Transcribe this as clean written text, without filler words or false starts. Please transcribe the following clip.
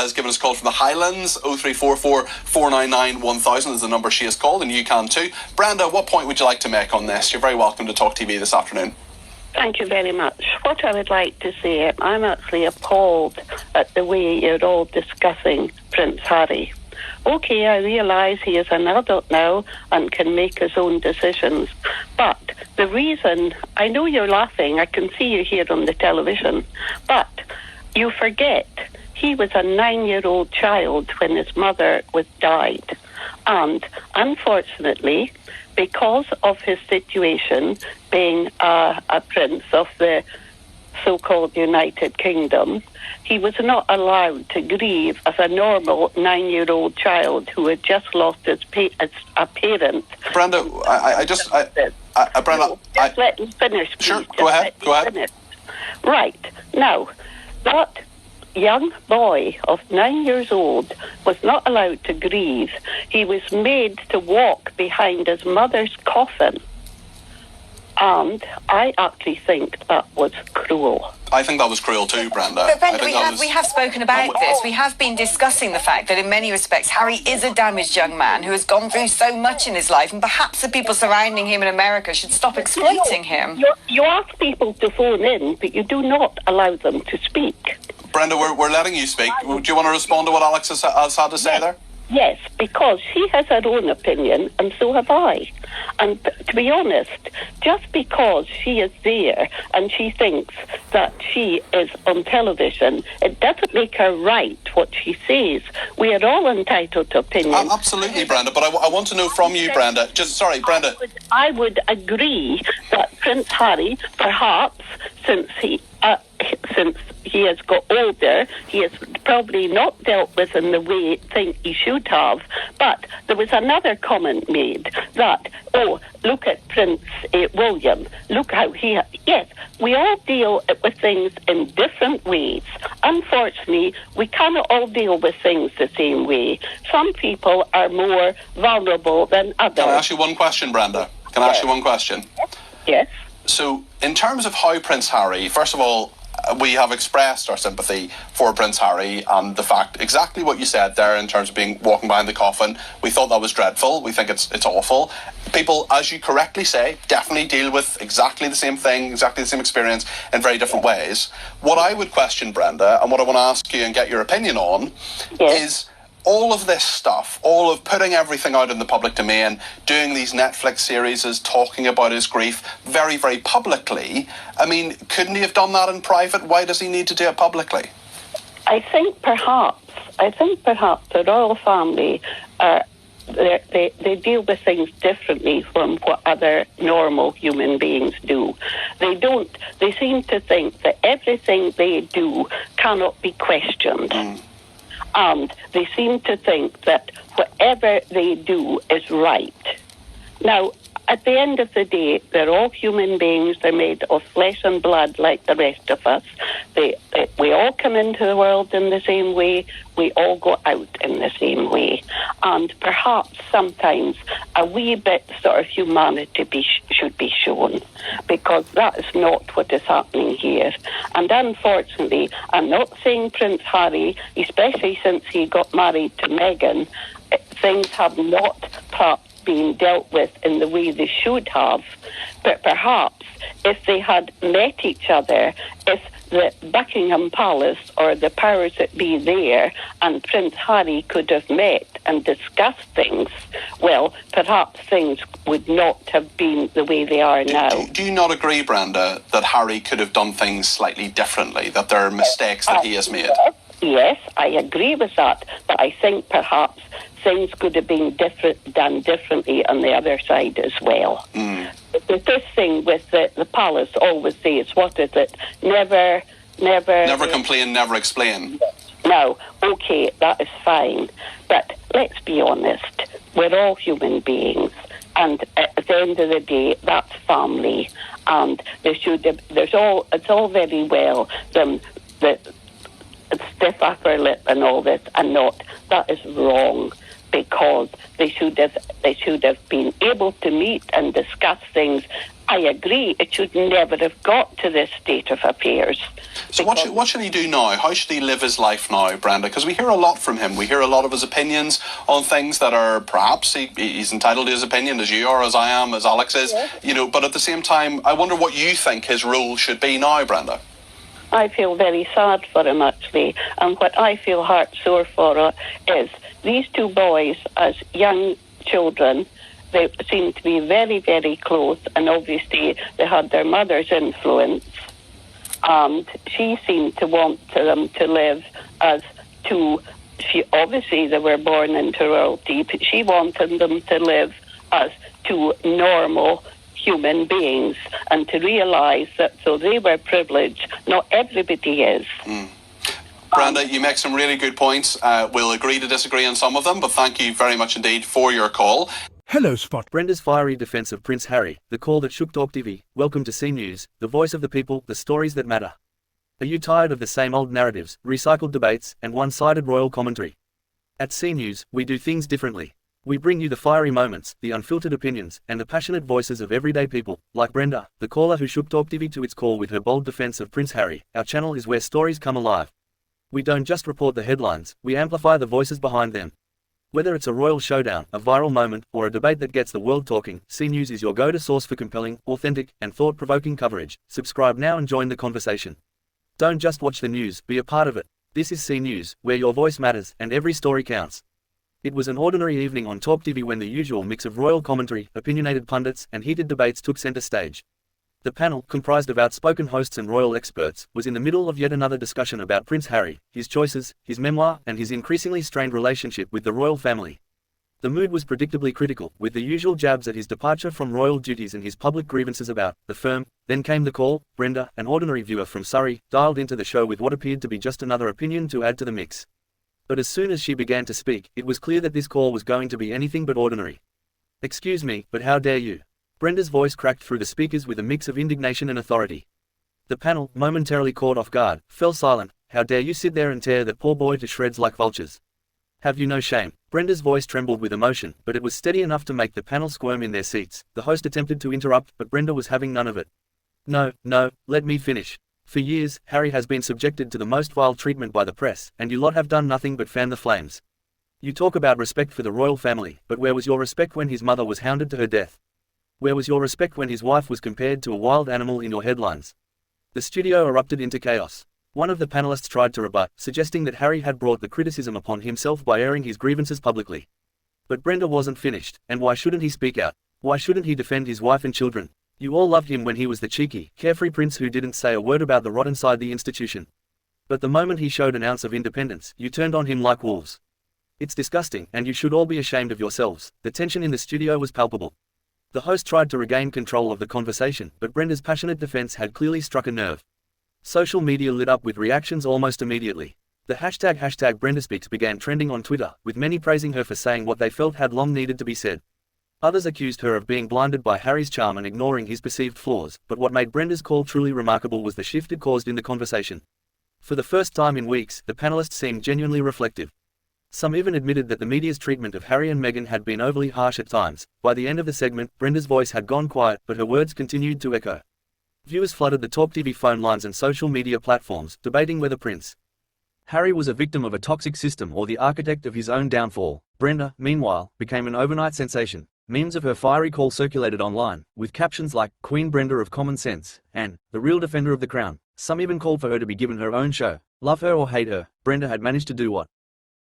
has given us a call from the Highlands. 0344 499 1000 is the number she has called, and you can too. Brenda, what point would you like to make on this? You're very welcome to TalkTV this afternoon. Thank you very much. What I would like to say, I'm actually appalled at the way you're all discussing Prince Harry. Okay, I realise he is an adult now and can make his own decisions. But the reason, I know you're laughing, I can see you here on the television, but you forget he was a 9-year-old child when his mother died. And unfortunately, because of his situation, being a prince of the so-called United Kingdom, he was not allowed to grieve as a normal 9-year-old child who had just lost a parent. Brenda, Brenda, just let me finish, please. Sure, go ahead. Finish. Right, now, that young boy of 9 years old was not allowed to grieve. He was made to walk behind his mother's coffin. And I actually think that was cruel. I think that was cruel too, Brenda. But Brenda, we have spoken about this. We have been discussing the fact that in many respects Harry is a damaged young man who has gone through so much in his life, and perhaps the people surrounding him in America should stop exploiting him. You ask people to phone in, but you do not allow them to speak. Brenda, we're letting you speak. Do you want to respond to what Alex has had to say there? Yes, because she has her own opinion, and so have I. And to be honest, just because she is there and she thinks that she is on television, it doesn't make her right what she says. We are all entitled to opinion. Absolutely, Brenda, but I want to know from you, Brenda. Brenda. I would agree that Prince Harry, perhaps, since he has got older, he has probably not dealt with in the way I think he should have. But there was another comment made that, look at Prince William, look how yes, we all deal with things in different ways. Unfortunately, we cannot all deal with things the same way. Some people are more vulnerable than others. Can I ask you one question, Brenda? Can I ask you one question? Yes. So, in terms of how Prince Harry, first of all, we have expressed our sympathy for Prince Harry and the fact, exactly what you said there in terms of walking behind the coffin. We thought that was dreadful. We think it's awful. People, as you correctly say, definitely deal with exactly the same thing, exactly the same experience in very different ways. What I would question, Brenda, and what I want to ask you and get your opinion on, is all of this stuff, all of putting everything out in the public domain, doing these Netflix series, talking about his grief very, very publicly. I mean, couldn't he have done that in private? Why does he need to do it publicly? I think perhaps the royal family they deal with things differently from what other normal human beings do. They seem to think that everything they do cannot be questioned. And they seem to think that whatever they do is right. Now, at the end of the day, they're all human beings. They're made of flesh and blood like the rest of us. We all come into the world in the same way. We all go out in the same way. And perhaps sometimes a wee bit sort of humanity should be shown, because that is not what is happening here. And unfortunately, I'm not saying Prince Harry, especially since he got married to Meghan, things have not perhaps been dealt with in the way they should have, but perhaps if they had met each other, if the Buckingham Palace or the powers that be there and Prince Harry could have met and discussed things, well, perhaps things would not have been the way they are now. Do you not agree, Brenda, that Harry could have done things slightly differently, that there are mistakes that he has made? Yes, I agree with that, but I think perhaps things could have been done differently on the other side as well. But this thing with the palace always says, what is it? Never complain, never explain. No, okay, that is fine. But let's be honest, we're all human beings, and at the end of the day, that's family, and it's all very well the stiff upper lip and all this, and not. That is wrong, because they should have been able to meet and discuss things I agree. It should never have got to this state of affairs. So what should he do now? How should he live his life now, Brenda? Because we hear a lot from him. We hear a lot of his opinions on things that are perhaps he's entitled to his opinion, as you are, as I am, as Alex is. Yes. But at the same time, I wonder what you think his role should be now, Brenda. I feel very sad for him, actually. And what I feel heart sore for is these two boys, as young children, they seem to be very, very close, and obviously they had their mother's influence. And she seemed to want them to live as two. Obviously, they were born into royalty, but she wanted them to live as two normal human beings, and to realise that so they were privileged. Not everybody is. Brenda, you make some really good points. We'll agree to disagree on some of them, but thank you very much indeed for your call. Hello, Spot. Brenda's fiery defense of Prince Harry, the call that shook TalkTV. Welcome to C News, the voice of the people, the stories that matter. Are you tired of the same old narratives, recycled debates, and one-sided royal commentary? At C News, we do things differently. We bring you the fiery moments, the unfiltered opinions, and the passionate voices of everyday people, like Brenda, the caller who shook TalkTV to its core with her bold defense of Prince Harry. Our channel is where stories come alive. We don't just report the headlines, we amplify the voices behind them. Whether it's a royal showdown, a viral moment, or a debate that gets the world talking, C News is your go-to source for compelling, authentic, and thought-provoking coverage. Subscribe now and join the conversation. Don't just watch the news, be a part of it. This is C News, where your voice matters, and every story counts. It was an ordinary evening on TalkTV when the usual mix of royal commentary, opinionated pundits, and heated debates took center stage. The panel, comprised of outspoken hosts and royal experts, was in the middle of yet another discussion about Prince Harry, his choices, his memoir, and his increasingly strained relationship with the royal family. The mood was predictably critical, with the usual jabs at his departure from royal duties and his public grievances about the firm. Then came the call. Brenda, an ordinary viewer from Surrey, dialed into the show with what appeared to be just another opinion to add to the mix. But as soon as she began to speak, it was clear that this call was going to be anything but ordinary. "Excuse me, but how dare you?" Brenda's voice cracked through the speakers with a mix of indignation and authority. The panel, momentarily caught off guard, fell silent. "How dare you sit there and tear that poor boy to shreds like vultures? Have you no shame?" Brenda's voice trembled with emotion, but it was steady enough to make the panel squirm in their seats. The host attempted to interrupt, but Brenda was having none of it. No, let me finish. For years, Harry has been subjected to the most vile treatment by the press, and you lot have done nothing but fan the flames. You talk about respect for the royal family, but where was your respect when his mother was hounded to her death? Where was your respect when his wife was compared to a wild animal in your headlines? The studio erupted into chaos. One of the panelists tried to rebut, suggesting that Harry had brought the criticism upon himself by airing his grievances publicly. But Brenda wasn't finished, and why shouldn't he speak out? Why shouldn't he defend his wife and children? You all loved him when he was the cheeky, carefree prince who didn't say a word about the rot inside the institution. But the moment he showed an ounce of independence, you turned on him like wolves. It's disgusting, and you should all be ashamed of yourselves. The tension in the studio was palpable. The host tried to regain control of the conversation, but Brenda's passionate defense had clearly struck a nerve. Social media lit up with reactions almost immediately. The hashtag #BrendaSpeaks began trending on Twitter, with many praising her for saying what they felt had long needed to be said. Others accused her of being blinded by Harry's charm and ignoring his perceived flaws, but what made Brenda's call truly remarkable was the shift it caused in the conversation. For the first time in weeks, the panelists seemed genuinely reflective. Some even admitted that the media's treatment of Harry and Meghan had been overly harsh at times. By the end of the segment, Brenda's voice had gone quiet, but her words continued to echo. Viewers flooded the TalkTV phone lines and social media platforms, debating whether Prince Harry was a victim of a toxic system or the architect of his own downfall. Brenda, meanwhile, became an overnight sensation. Memes of her fiery call circulated online, with captions like, "Queen Brenda of Common Sense," and, "The real defender of the crown." Some even called for her to be given her own show. Love her or hate her, Brenda had managed to do what